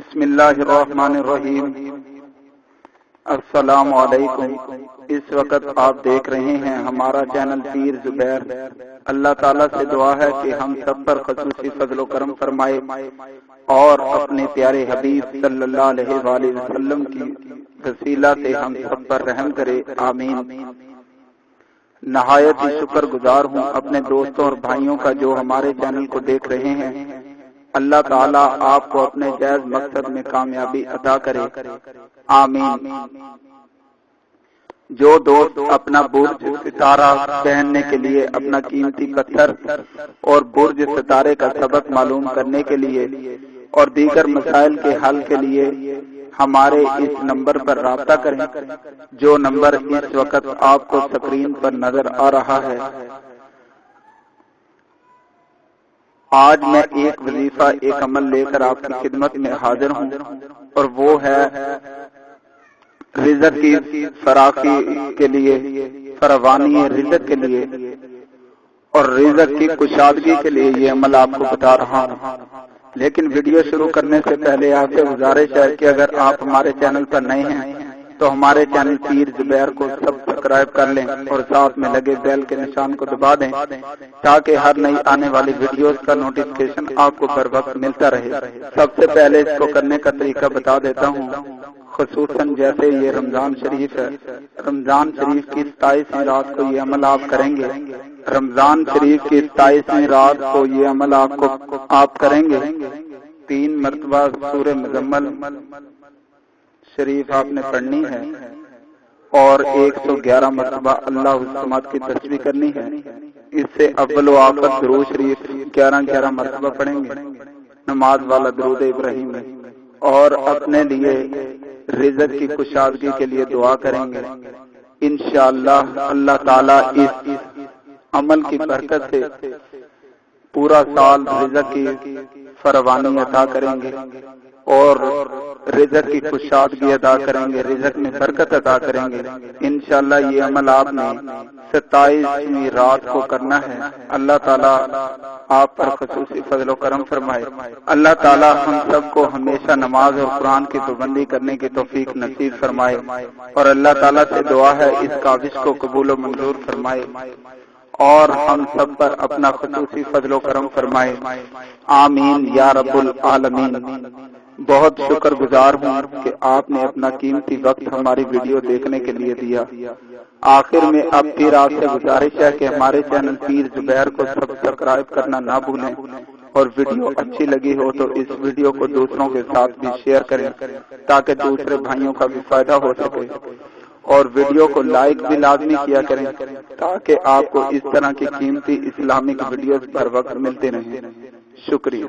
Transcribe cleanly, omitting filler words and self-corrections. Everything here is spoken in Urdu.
بسم اللہ الرحمن الرحیم۔ السلام علیکم۔ اس وقت آپ دیکھ رہے ہیں ہمارا چینل پیر زبیر۔ اللہ تعالیٰ سے دعا ہے کہ ہم سب پر خصوصی فضل و کرم فرمائے اور اپنے پیارے حبیب صلی اللہ علیہ وآلہ وسلم کی وسیلہ سے ہم سب پر رحم کرے، آمین۔ نہایت ہی شکر گزار ہوں اپنے دوستوں اور بھائیوں کا جو ہمارے چینل کو دیکھ رہے ہیں۔ اللہ تعالیٰ آپ کو اپنے جائز مقصد میں کامیابی عطا کرے، آمین۔ جو دوست اپنا برج ستارہ پہننے کے لیے، اپنا قیمتی پتھر اور برج ستارے کا سبق معلوم کرنے کے لیے اور دیگر مسائل کے حل کے لیے ہمارے اس نمبر پر رابطہ کریں، جو نمبر اس وقت آپ کو سکرین پر نظر آ رہا ہے۔ آج میں ایک وظیفہ، ایک عمل لے کر آپ کی خدمت میں حاضر ہوں، اور وہ ہے رزق کی فراخی کے لیے، فراوانی رزق کے لیے اور رزق کی کشادگی کے لیے یہ عمل آپ کو بتا رہا ہوں۔ لیکن ویڈیو شروع کرنے سے پہلے آپ سے گزارش ہے کہ اگر آپ ہمارے چینل پر نئے ہیں تو ہمارے چینل پیر زبیر کو سبسکرائب کر لیں اور ساتھ میں لگے بیل کے نشان کو دبا دیں تاکہ ہر نئی آنے والی ویڈیوز کا نوٹیفکیشن آپ کو بر وقت ملتا رہے۔ سب سے پہلے اس کو کرنے کا طریقہ بتا دیتا ہوں۔ خصوصاً جیسے یہ رمضان شریف ہے، رمضان شریف کی 27ویں رات کو یہ عمل آپ کریں گے۔ رمضان شریف کی 27ویں رات کو یہ عمل آپ کریں گے۔ 3 مرتبہ سورہ مزمل شریف آپ نے پڑھنی ہے اور 111 مرتبہ اللہ الصمد کی تسبیح کرنی ہے۔ اس سے اول و آخر درود شریف 11 مرتبہ پڑھیں گے، نماز والا درود ابراہیم ہے، اور اپنے لیے رزق کی کشادگی کے لیے دعا کریں گے۔ انشاءاللہ اللہ تعالیٰ اس عمل کی برکت سے پورا سال رزق کی فراوانی عطا کریں گے اور رزق کی کشادگی عطا کریں گے، رزق میں برکت عطا کریں گے۔ انشاءاللہ یہ عمل آپ نے 27ویں رات کو کرنا ہے۔ اللہ تعالیٰ آپ پر خصوصی فضل و کرم فرمائے۔ اللہ تعالیٰ ہم سب کو ہمیشہ نماز اور قرآن کی پابندی کرنے کی توفیق نصیب فرمائے، اور اللہ تعالیٰ سے دعا ہے اس کاوش کو قبول و منظور فرمائے اور ہم سب پر اپنا خصوصی فضل و کرم فرمائے، آمین یا رب العالمین۔ بہت شکر گزار ہوں کہ آپ نے اپنا قیمتی وقت ہماری ویڈیو دیکھنے کے لیے دیا۔ آخر میں اب پھر آپ سے گزارش ہے کہ ہمارے چینل پیر زبیر کو سبسکرائب کرنا نہ بھولیں، اور ویڈیو اچھی لگی ہو تو اس ویڈیو کو دوسروں کے ساتھ بھی شیئر کریں تاکہ دوسرے بھائیوں کا بھی فائدہ ہو سکے، اور ویڈیو کو لائک بھی لازمی کیا کریں تاکہ آپ کو اس طرح کی قیمتی اسلامک ویڈیوز پر وقت ملتے رہیں۔ شکریہ۔